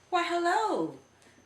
Why, hello.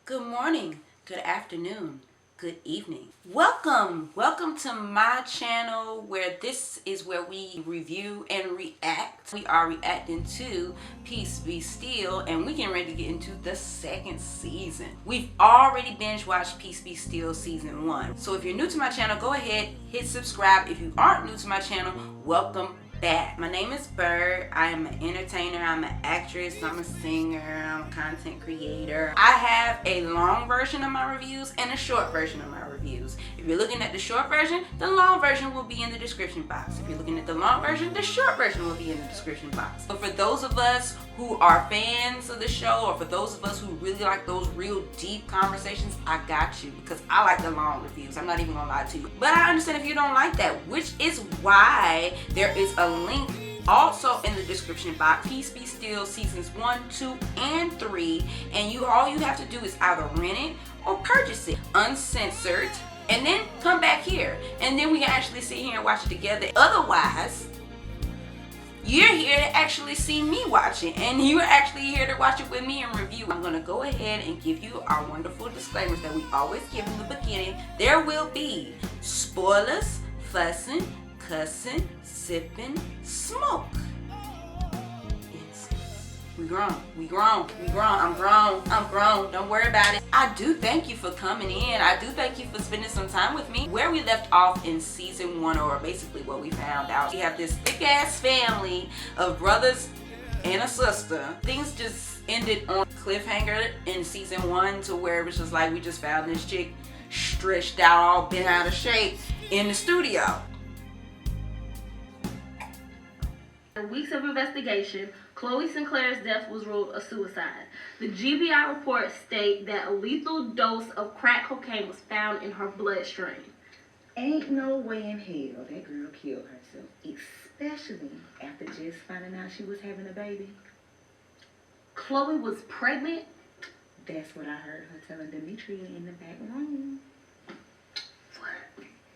Good morning, good afternoon, good evening. Welcome to my channel where this is where we review and react. We are reacting to Peace Be Still, and we getting ready to get into the second season. We've already binge watched Peace Be Still season 1. So if you're new to my channel, go ahead, hit subscribe. If you aren't new to my channel, welcome back. My name is Bird. I am an entertainer, I'm an actress, I'm a singer, I'm a content creator. I have a long version of my reviews and a short version of my reviews. If you're looking at the short version, the long version will be in the description box. If you're looking at the long version, the short version will be in the description box. So for those of us who are fans of the show, or for those of us who really like those real deep conversations, I got you, because I like the long reviews. I'm not even gonna lie to you. But I understand if you don't like that, which is why there is a link also in the description box. Peace Be Still seasons 1, 2, and 3, and all you have to do is either rent it or purchase it uncensored, and then come back here, and then we can actually sit here and watch it together. Otherwise, you're here to actually see me watch it, and you're actually here to watch it with me and review. I'm going to go ahead and give you our wonderful disclaimers that we always give in the beginning. There will be spoilers, fussing, cussing, sipping, smoke. Yes. I'm grown. Don't worry about it. I do thank you for coming in. I do thank you for spending some time with me. Where we left off in season 1, or basically what we found out, we have this thick ass family of brothers and a sister. Things just ended on a cliffhanger in season 1, to where it was just like we just found this chick stretched out, all bent out of shape in the studio. After weeks of investigation, Chloe Sinclair's death was ruled a suicide. The GBI reports state that a lethal dose of crack cocaine was found in her bloodstream. Ain't no way in hell that girl killed herself, especially after just finding out she was having a baby. Chloe was pregnant? That's what I heard her telling Demetria in the back room.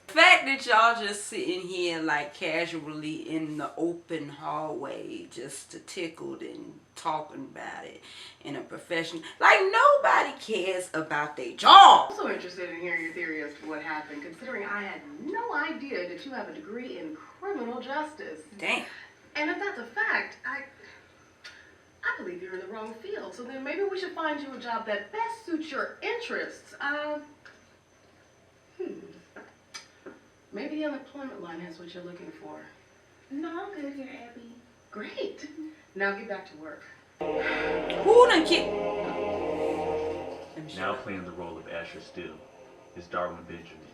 The fact that y'all just sitting here like casually in the open hallway just tickled and talking about it in a professional, like nobody cares about their job. I'm also interested in hearing your theory as to what happened, considering I had no idea that you have a degree in criminal justice. Damn. And if that's a fact, I believe you're in the wrong field. So then maybe we should find you a job that best suits your interests. Maybe the unemployment line has what you're looking for. No, I'm good here, Abby. Great. Now get back to work. Who done kicked? Now playing the role of Asher Still is Darwin Benjamin.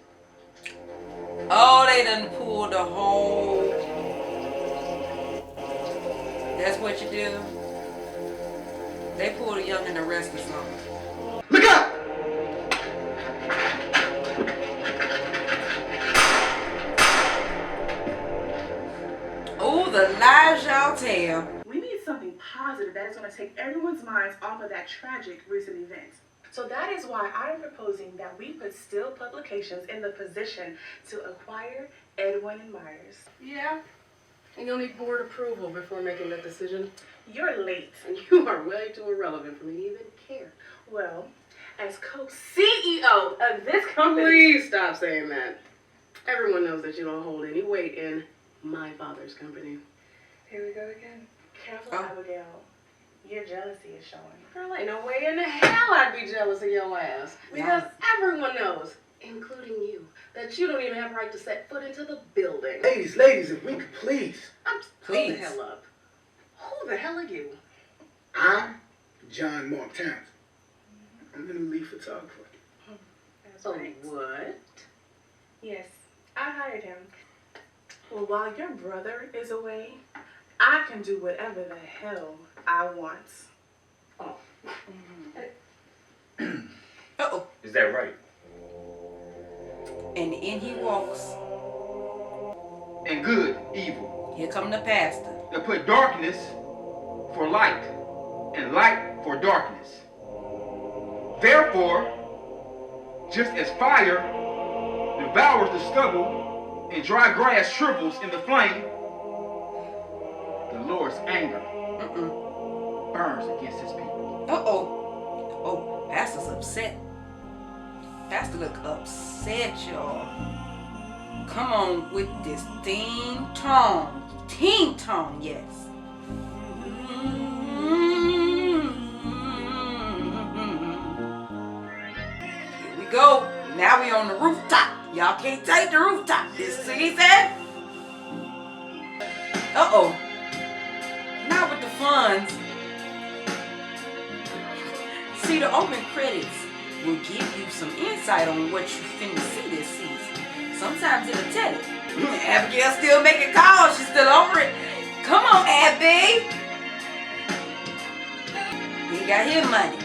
Oh, they done pulled the whole. That's what you do? They pulled a Young and the Rest or something. Look out! Oh, the lies y'all tell. We need something positive that is going to take everyone's minds off of that tragic recent event. So that is why I'm proposing that we put Still Publications in the position to acquire Edwin and Myers. Yeah. And you'll need board approval before making that decision. You're late. And you are way too irrelevant for me to even care. Well, as co-CEO of this company... Please stop saying that. Everyone knows that you don't hold any weight in my father's company. Here we go again. Careful, Abigail. Your jealousy is showing. Girl, ain't no way in the hell I'd be jealous of your ass. Because everyone knows, including you, that you don't even have a right to set foot into the building. Ladies, if we could please. Hold the hell up. Who the hell are you? I'm John Mark Townsend. I'm the new lead photographer. That's Oh, right. what? Yes, I hired him. Well, while your brother is away, I can do whatever the hell I want. Oh. Uh-oh. Is that right? And in he walks. And good, evil. Here come the pastor. They put darkness for light, and light for darkness. Therefore, just as fire devours the stubble and dry grass shrivels in the flame, the Lord's anger burns against his people. Uh-oh. Pastor's upset. Pastor look upset, y'all. Come on with this theme tone. Teen tone, yes. Here we go. Now we on the rooftop. Y'all can't take the rooftop. This season. Uh-oh. Not with the funds. See, the open credits will give you some insight on what you finna see this season. Sometimes it'll tell it. Abigail's still making calls. She's still over it. Come on, Abby. He got his money.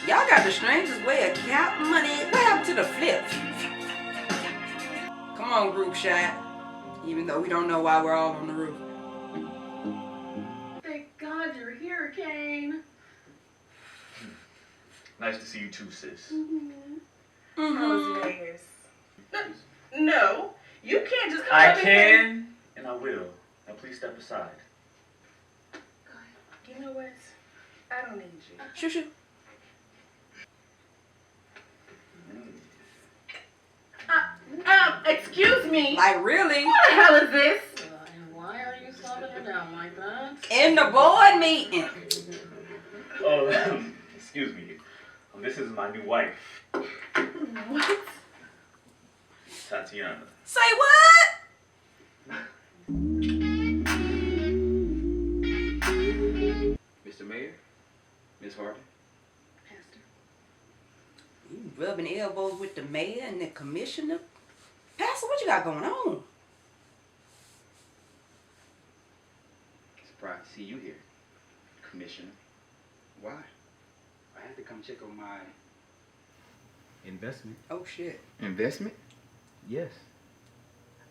Y'all got the strangest way of counting money. What happened to the flip? Come on, group shot. Even though we don't know why we're all on the roof. Thank God you're here, Kane. Nice to see you too, sis. How's Vegas? No, you can't just come I up and say- can, and I will. Now please step aside. You know what? I don't need you. Shoo. Excuse me. Like, really? What the hell is this? And why are you slumming her down like that? In the board meeting. Oh, excuse me. This is my new wife, What? Tatiana. Say what? Mr. Mayor, Ms. Hardy. Pastor. You rubbing elbows with the mayor and the commissioner? Pastor, what you got going on? Surprised to see you here, Commissioner. Why? I had to come check on my investment. Oh, shit. Investment? Yes.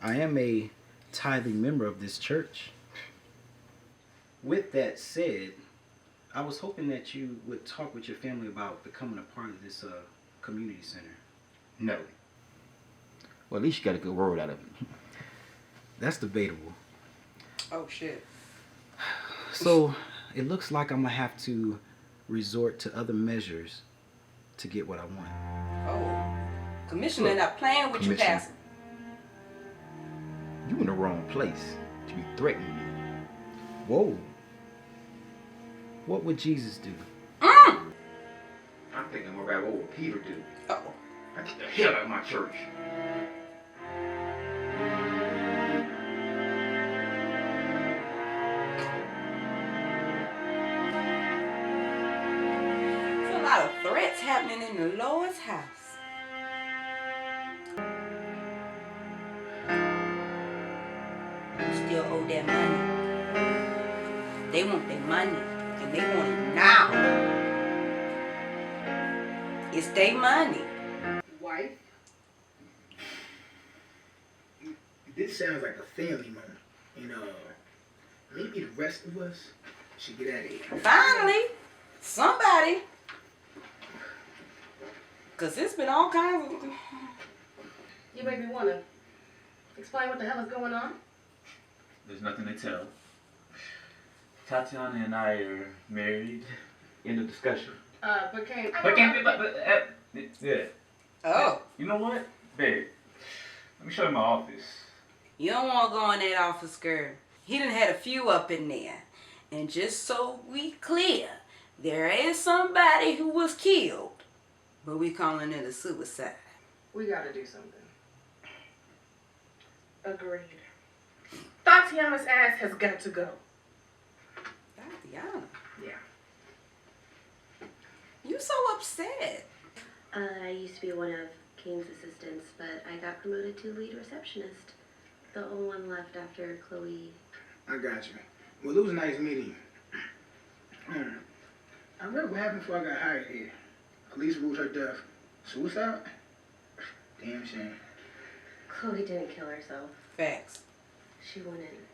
I am a tithing member of this church. With that said, I was hoping that you would talk with your family about becoming a part of this community center. No. Well, at least you got a good word out of it. That's debatable. Oh, shit. So, it looks like I'm going to have to resort to other measures to get what I want. Oh. Commissioner not playing with you, Commissioner. Pastor. You in the wrong place to be threatening me. Whoa. What would Jesus do? I'm thinking more about what would Peter do. Uh-oh. I get the hell out of my church. There's a lot of threats happening in the Lord's house. You still owe that money. They want their money, and they want it now. It's their money. Wife? This sounds like a family moment. And maybe the rest of us should get out of here. Finally, somebody. Because it's been all kinds of... You make me wanna explain what the hell is going on? There's nothing to tell. Tatiana and I are married. End of discussion. But Kane... Yeah. Oh. You know what? Babe, let me show you my office. You don't want to go in that office, girl. He done had a few up in there. And just so we clear, there is somebody who was killed, but we calling it a suicide. We gotta do something. Agreed. Tatiana's ass has got to go. Tatiana, Yeah. you so upset. I used to be one of Kane's assistants, but I got promoted to lead receptionist. The only one left after Chloe. I got you. Well, it was nice meeting you. I read what happened before I got hired here. Police ruled her death. Suicide? Damn shame. Chloe didn't kill herself. Facts. She went in.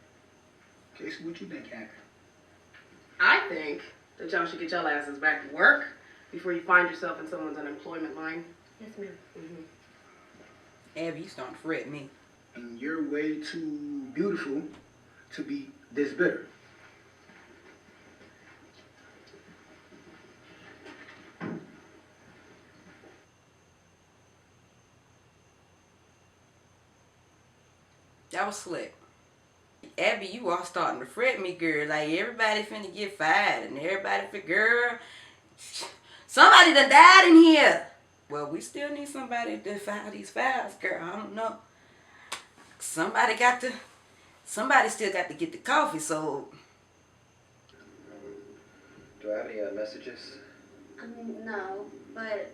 Casey, what you think happened? I think that y'all should get y'all asses back to work before you find yourself in someone's unemployment line. Yes, ma'am. Abby, you starting to fret me. And you're way too beautiful to be this bitter. That was slick. Abby, you all starting to fret me, girl. Like, everybody finna get fired, and everybody for girl. Somebody done died in here. Well, we still need somebody to file these files, girl. I don't know. Somebody still got to get the coffee sold. Do I have any messages? No, but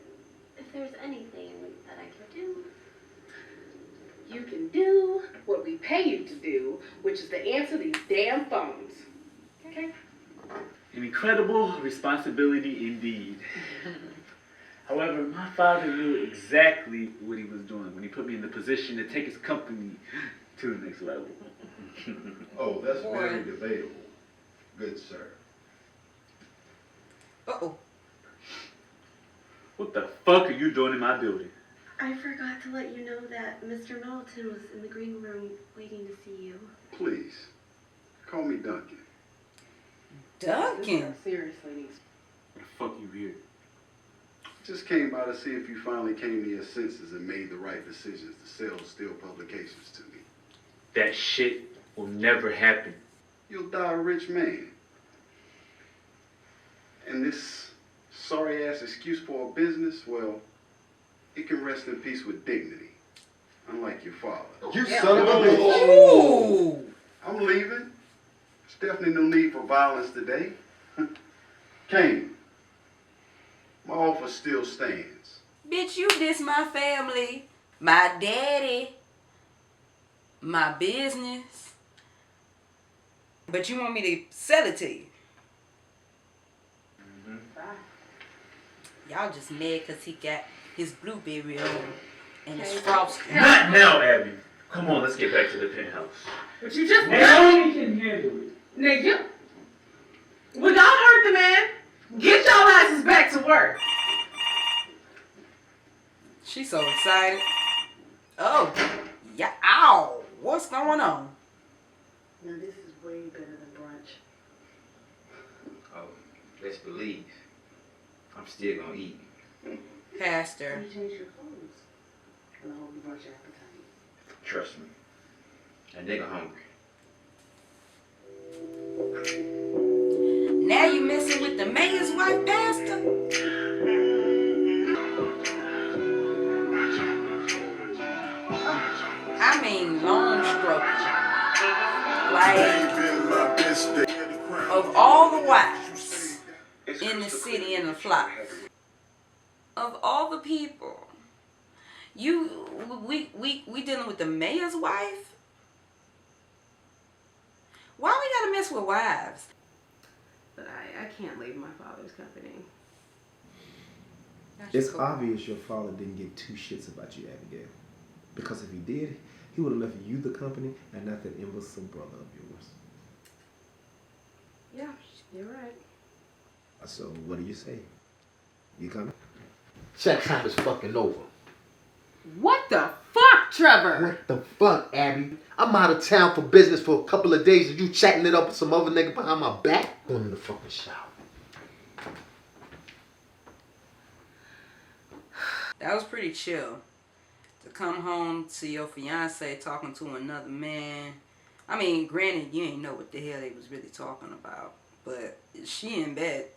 if there's anything that I can do. You can do what we pay you to do, which is to answer these damn phones. Okay? An incredible responsibility indeed. However, my father knew exactly what he was doing when he put me in the position to take his company to the next level. Oh, that's very debatable. Good sir. Uh-oh. What the fuck are you doing in my building? I forgot to let you know that Mr. Middleton was in the green room waiting to see you. Please, call me Duncan. Duncan? Seriously, needs. What the fuck you here? Just came by to see if you finally came to your senses and made the right decisions to sell Steel Publications to me. That shit will never happen. You'll die a rich man. And this sorry-ass excuse for a business, well, it can rest in peace with dignity. Unlike your father. You son of a bitch. Ooh. I'm leaving. There's definitely no need for violence today. Kane, my offer still stands. Bitch, you diss my family, my daddy, my business. But you want me to sell it to you. Y'all just mad because he got his blueberry on and his frosting. Not now, Abby. Come on, let's get back to the penthouse. But you just Naomi can handle it. nigga. We don't hurt the man. Get your asses back to work. She's so excited. Oh, yeah, ow. What's going on? Now this is way better than brunch. Oh, best believe. I'm still gonna eat. Pastor. You change your clothes. And I hope you brought your appetite. Trust me. That nigga hungry. Now you messing with the mayor's wife, Pastor? I mean, long stroke. Like, of all the wives in the city and the flock, of all the people, we dealing with the mayor's wife? Why we gotta mess with wives? But I can't leave my father's company. It's obvious your father didn't give two shits about you, Abigail. Because if he did, he would have left you the company and not that imbecile brother of yours. Yeah, you're right. So what do you say? You coming? Check time is fucking over. What the fuck, Trevor? What the fuck, Abby? I'm out of town for business for a couple of days and you chatting it up with some other nigga behind my back? Going in the fucking shower. That was pretty chill. To come home to your fiance talking to another man. I mean, granted, you ain't know what the hell they was really talking about. But she in bed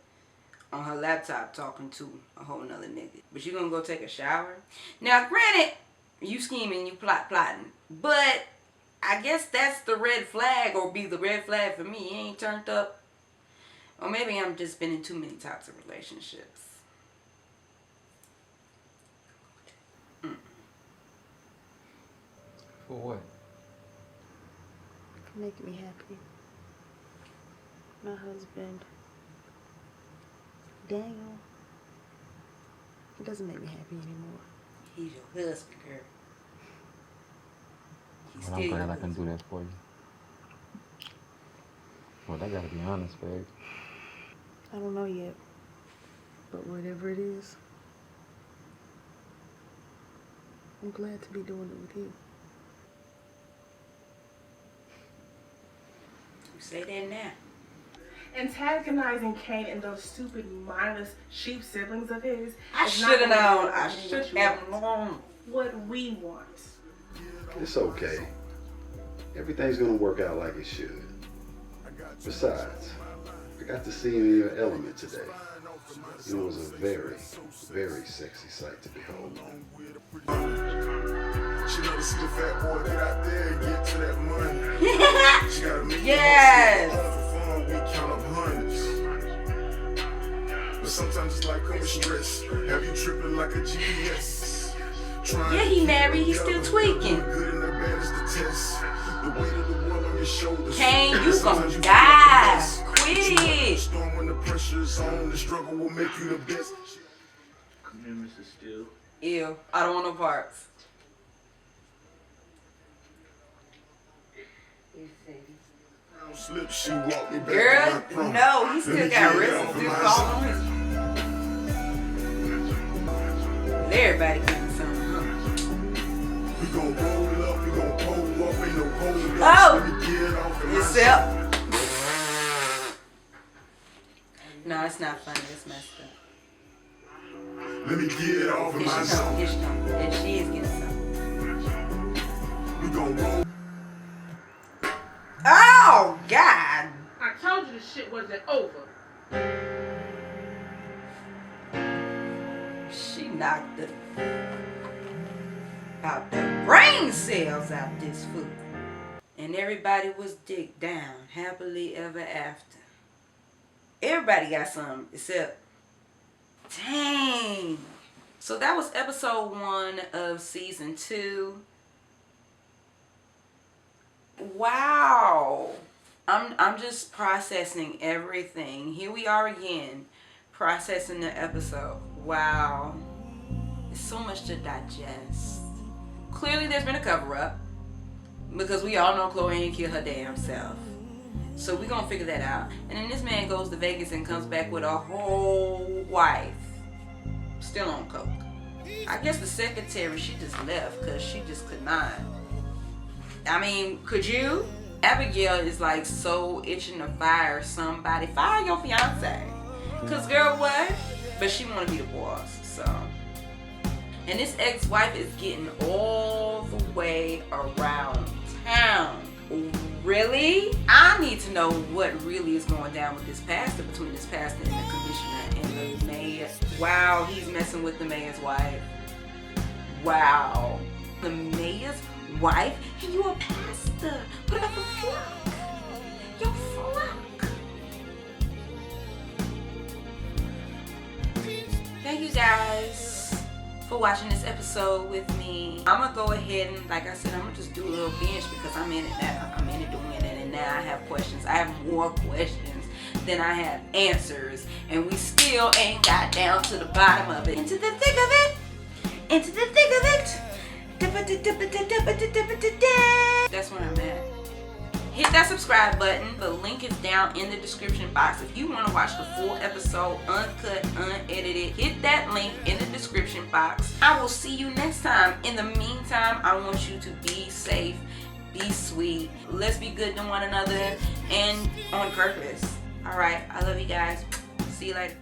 on her laptop talking to a whole nother nigga. But you gonna go take a shower? Now, granted, you scheming, you plotting. But I guess that's the red flag, or be the red flag for me. He ain't turned up. Or maybe I'm just been in too many toxic relationships. For what? Make me happy. My husband, Daniel, he doesn't make me happy anymore. He's your husband, girl. He's Well, I'm glad I can do that for you. Well, I gotta be honest, babe. I don't know yet, but whatever it is, I'm glad to be doing it with you. You say that now. Antagonizing Kane and those stupid, mindless sheep siblings of his. I should have known. I should have known. What we want. It's okay. everything's gonna work out like it should. Besides, I got to see you in your element today. It was a very, very sexy sight to behold. She know to see the fat boy get out there and get to that money. She got a million yes. We count up hundreds. But sometimes it's like coming stress. Have you tripping like a GPS? Yeah, he married. He's still tweaking. Kane, you gonna die. Quit it. When the pressure's on, the struggle will make you the best. Come here, Mr. Steele. Ew, I don't want no parts. Girl, no, he still got residue all on his. Everybody getting something, huh? We gon' roll up, we gon' pull up, ain't no hold up. Oh! Yourself. No, it's not funny, it's messed up. Let me get off of my zone. Here she comes. And she is getting something. We gon' roll. Oh, God. I told you this shit wasn't over. She knocked out the brain cells out this food. And everybody was digged down happily ever after. Everybody got some except, dang. So that was episode 1 of season 2. Wow. I'm just processing everything. Here we are again, processing the episode. Wow. There's so much to digest. Clearly there's been a cover-up, because we all know Chloe ain't killed her damn self. So we're gonna figure that out. And then this man goes to Vegas and comes back with a whole wife, still on coke. I guess the secretary, she just left because she just could not. I mean, could you? Abigail is like so itching to fire somebody. Fire your fiance. Cause girl, what? But she wanna be the boss, so. And this ex-wife is getting all the way around town. Really? I need to know what really is going down with this pastor, between this pastor and the commissioner and the mayor. Wow, he's messing with the mayor's wife. Wow. The mayor's wife? And you a pastor. Put up a flock. Your flock. Thank you guys for watching this episode with me. I'm gonna go ahead and, like I said, I'm gonna just do a little binge because I'm in it now. I'm in it doing it, and now I have questions. I have more questions than I have answers, and we still ain't got down to the bottom of it. Into the thick of it. Into the thick of it. That's where I'm at. Hit that subscribe button. The link is down in the description box. If you want to watch the full episode, uncut, unedited, hit that link in the description box. I will see you next time. In the meantime, I want you to be safe, be sweet. Let's be good to one another and on purpose. All right. I love you guys. See you later.